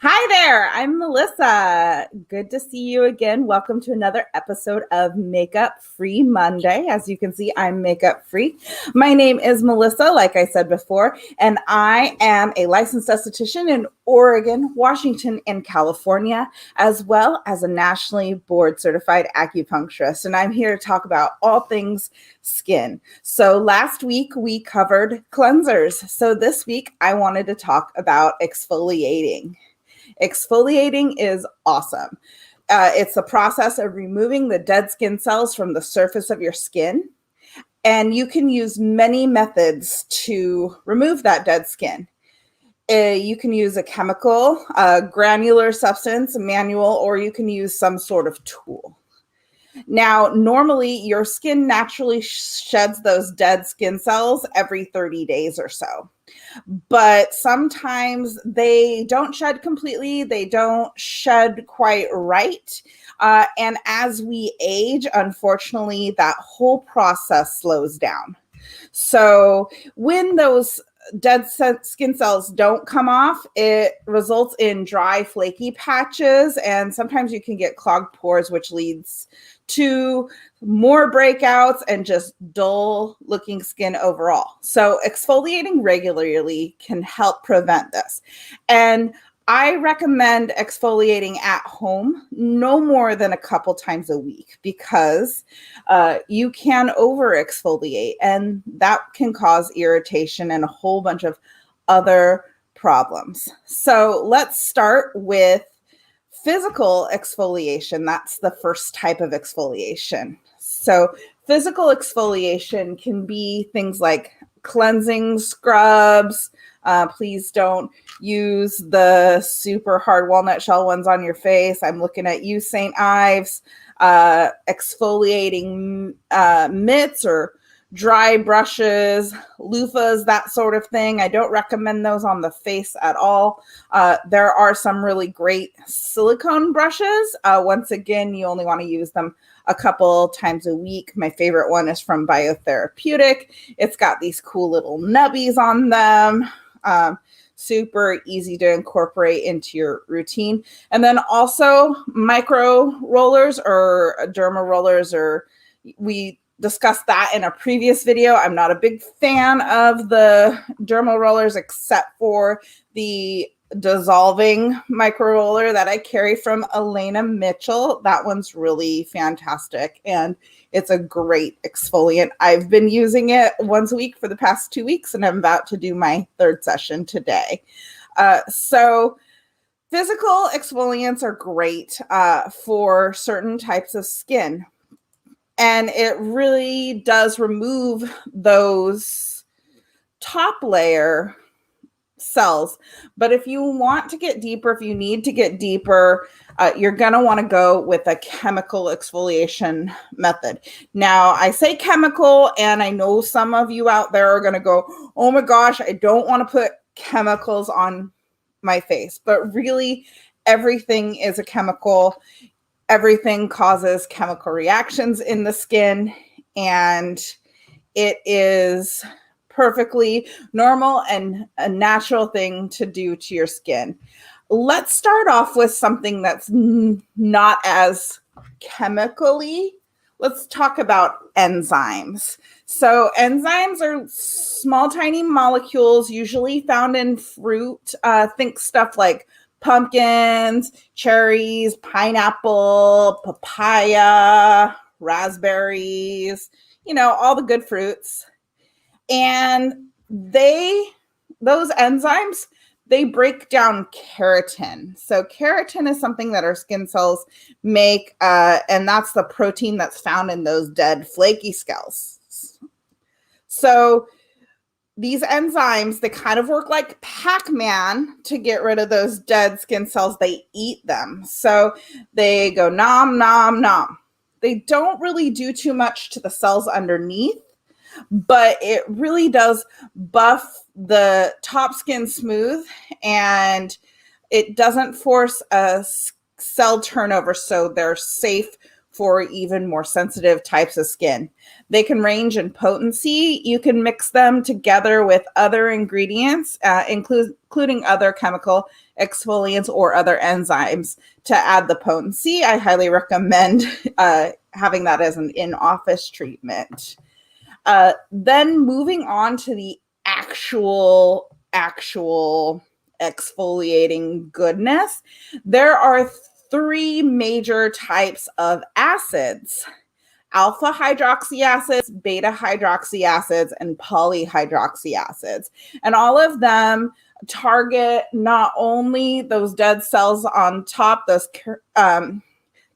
Hi there, I'm Melissa. Good to see you again. Welcome to another episode of Makeup Free Monday. As you can see, I'm makeup free. My name is Melissa, like I said before, and I am a licensed esthetician in Oregon, Washington, and California, as well as a nationally board certified acupuncturist. And I'm here to talk about all things skin. So last week we covered cleansers. So this week I wanted to talk about exfoliating. Exfoliating is awesome. It's the process of removing the dead skin cells from the surface of your skin. And you can use many methods to remove that dead skin. You can use a chemical, a granular substance, a manual, or you can use some sort of tool. Now, normally your skin naturally sheds those dead skin cells every 30 days or so. But sometimes they don't shed completely. They don't shed quite right. And as we age, unfortunately, that whole process slows down. So when those dead skin cells don't come off, it results in dry, flaky patches. And sometimes you can get clogged pores, which leads to more breakouts and just dull looking skin overall. So exfoliating regularly can help prevent this. And I recommend exfoliating at home no more than a couple times a week because you can over exfoliate and that can cause irritation and a whole bunch of other problems. So let's start with physical exfoliation. That's the first type of exfoliation. So physical exfoliation can be things like cleansing scrubs. Please don't use the super hard walnut shell ones on your face. I'm looking at you, St. Ives. Exfoliating mitts or dry brushes, loofahs, that sort of thing. I don't recommend those on the face at all. There are some really great silicone brushes. Once again, you only want to use them a couple times a week. My favorite one is from Biotherapeutic. It's got these cool little nubbies on them. Super easy to incorporate into your routine. And then also micro rollers or derma rollers, or we discussed that in a previous video. I'm not a big fan of the dermal rollers except for the dissolving micro roller that I carry from Elena Mitchell. That one's really fantastic and it's a great exfoliant. I've been using it once a week for the past 2 weeks and I'm about to do my third session today. So physical exfoliants are great for certain types of skin. And it really does remove those top layer cells. But if you want to get deeper, if you need to get deeper, you're going to want to go with a chemical exfoliation method. Now, I say chemical, and I know some of you out there are going to go, oh my gosh, I don't want to put chemicals on my face. But really, everything is a chemical. Everything causes chemical reactions in the skin, and it is perfectly normal and a natural thing to do to your skin. Let's start off with something that's not as chemically. Let's talk about enzymes. So enzymes are small, tiny molecules usually found in fruit. Think stuff like pumpkins, cherries, pineapple, papaya, raspberries, all the good fruits. And those enzymes, they break down keratin. So keratin is something that our skin cells make, and that's the protein that's found in those dead flaky cells. So these enzymes, they kind of work like Pac-Man to get rid of those dead skin cells. They eat them. So they go nom, nom, nom. They don't really do too much to the cells underneath, but it really does buff the top skin smooth, and it doesn't force a cell turnover, so they're safe for even more sensitive types of skin. They can range in potency. You can mix them together with other ingredients, including other chemical exfoliants or other enzymes to add the potency. I highly recommend having that as an in-office treatment. Then moving on to the actual exfoliating goodness, there are three major types of acids: alpha hydroxy acids, beta hydroxy acids, and polyhydroxy acids. And all of them target not only those dead cells on top, those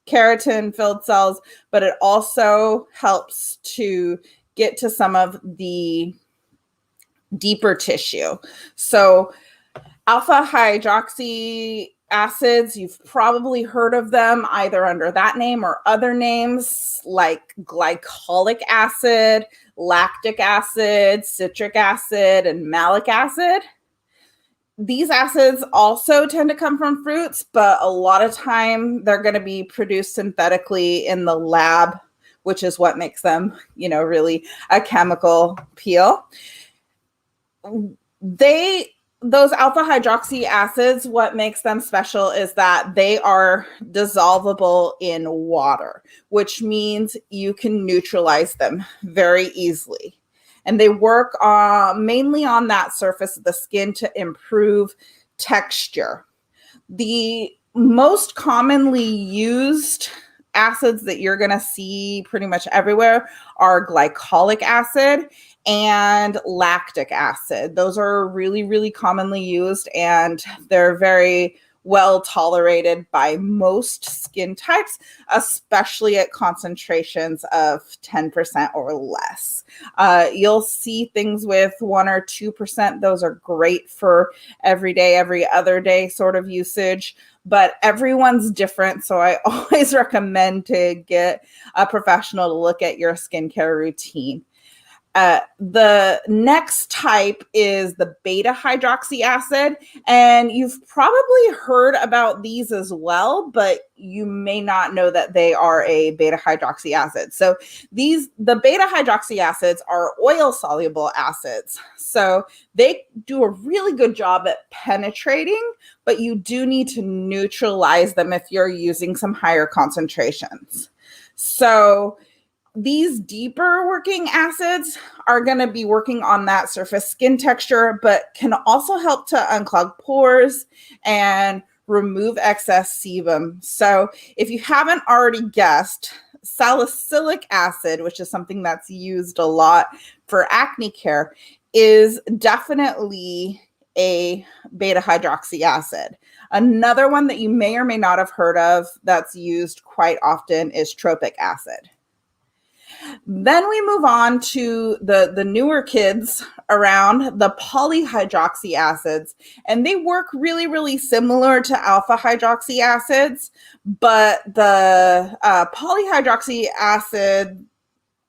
keratin filled cells, but it also helps to get to some of the deeper tissue. So alpha hydroxy acids, you've probably heard of them either under that name or other names like glycolic acid, lactic acid, citric acid, and malic acid. These acids also tend to come from fruits, but a lot of time they're going to be produced synthetically in the lab, which is what makes them, really a chemical peel. Those alpha hydroxy acids, what makes them special is that they are dissolvable in water, which means you can neutralize them very easily. And they work mainly on that surface of the skin to improve texture. The most commonly used acids that you're going to see pretty much everywhere are glycolic acid and lactic acid. Those are really, really commonly used, and they're very well tolerated by most skin types, especially at concentrations of 10% or less. You'll see things with 1 or 2%. Those are great for every day, every other day sort of usage, but everyone's different. So I always recommend to get a professional to look at your skincare routine. The next type is the beta hydroxy acid, and you've probably heard about these as well, but you may not know that they are a beta hydroxy acid. So the beta hydroxy acids are oil soluble acids. So they do a really good job at penetrating, but you do need to neutralize them if you're using some higher concentrations. So these deeper working acids are going to be working on that surface skin texture, but can also help to unclog pores and remove excess sebum. So if you haven't already guessed, salicylic acid, which is something that's used a lot for acne care, is definitely a beta hydroxy acid. Another one that you may or may not have heard of that's used quite often is tropic acid. Then we move on to the newer kids around, the polyhydroxy acids, and they work really, really similar to alpha hydroxy acids, but the polyhydroxy acid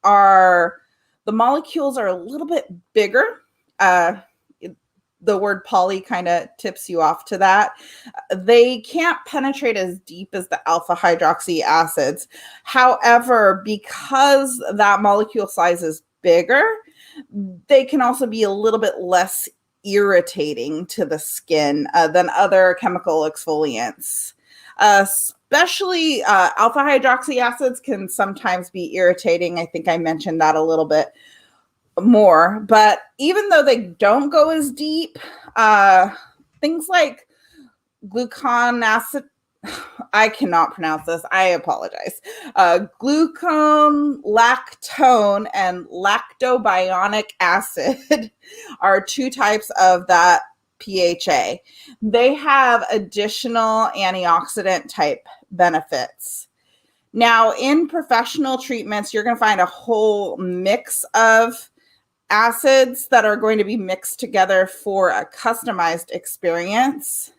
the molecules are a little bit bigger. The word poly kind of tips you off to that. They can't penetrate as deep as the alpha hydroxy acids. However, because that molecule size is bigger, they can also be a little bit less irritating to the skin than other chemical exfoliants. Especially alpha hydroxy acids can sometimes be irritating. I think I mentioned that a little bit more, but even though they don't go as deep, things like glucon acid, I cannot pronounce this, I apologize. Glucone, lactone, and lactobionic acid are two types of that PHA. They have additional antioxidant type benefits. Now, in professional treatments, you're going to find a whole mix of acids that are going to be mixed together for a customized experience.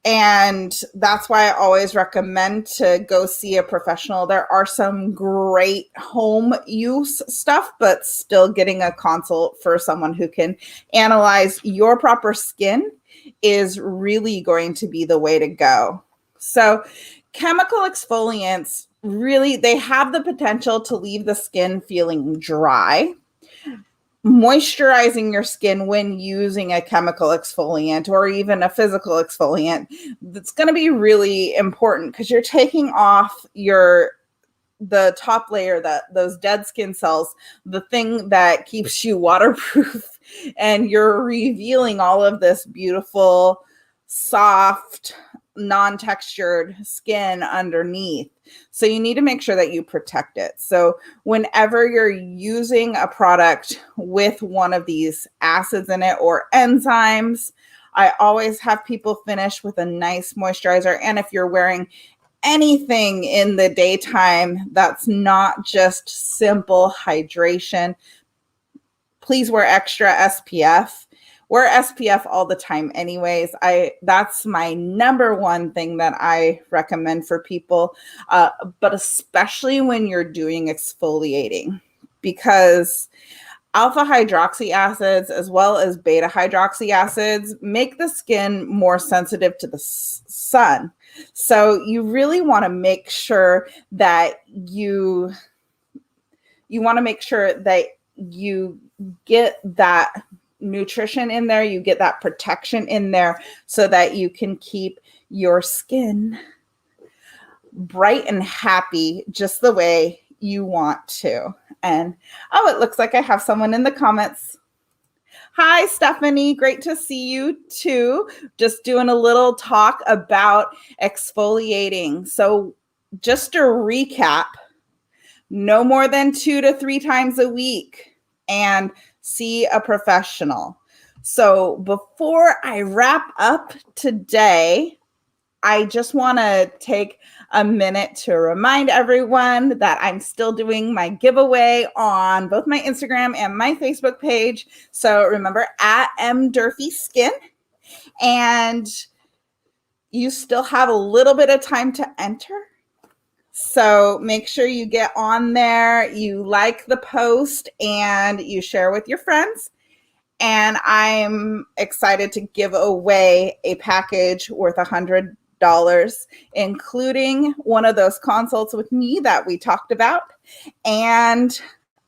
And that's why I always recommend to go see a professional. There are some great home use stuff, but still getting a consult for someone who can analyze your proper skin is really going to be the way to go. So chemical exfoliants really, they have the potential to leave the skin feeling dry. Moisturizing your skin when using a chemical exfoliant or even a physical exfoliant, that's going to be really important because you're taking off the top layer, that those dead skin cells, the thing that keeps you waterproof, and you're revealing all of this beautiful, soft, non-textured skin underneath. So you need to make sure that you protect it. So whenever you're using a product with one of these acids in it or enzymes, I always have people finish with a nice moisturizer. And if you're wearing anything in the daytime that's not just simple hydration, please wear extra SPF. Wear SPF all the time anyways. That's my number one thing that I recommend for people, but especially when you're doing exfoliating, because alpha hydroxy acids as well as beta hydroxy acids make the skin more sensitive to the sun. So you really want to make sure that you get that nutrition in there, you get that protection in there so that you can keep your skin bright and happy just the way you want to. And oh, it looks like I have someone in the comments. Hi, Stephanie. Great to see you too. Just doing a little talk about exfoliating. So just to recap, no more than 2 to 3 times a week and see a professional. So before I wrap up today, I just want to take a minute to remind everyone that I'm still doing my giveaway on both my Instagram and my Facebook page. So remember, at @mdurfyskin, and you still have a little bit of time to enter. So make sure you get on there, you like the post, and you share with your friends. And I'm excited to give away a package worth $100, including one of those consults with me that we talked about, and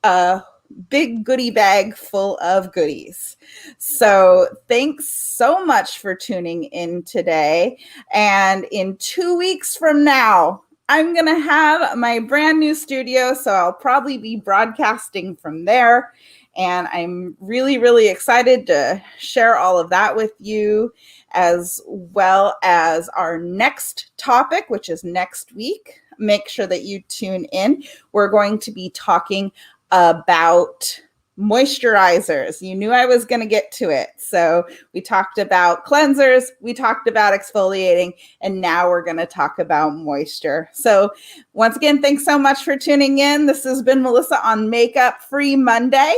a big goodie bag full of goodies. So thanks so much for tuning in today. And in 2 weeks from now, I'm going to have my brand new studio, so I'll probably be broadcasting from there. And I'm really, really excited to share all of that with you, as well as our next topic, which is next week. Make sure that you tune in. We're going to be talking about moisturizers. You knew I was going to get to it. So we talked about cleansers, we talked about exfoliating, and now we're going to talk about moisture. So once again, thanks so much for tuning in. This has been Melissa on Makeup Free Monday.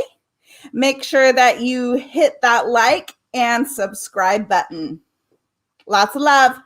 Make sure that you hit that like and subscribe button. Lots of love.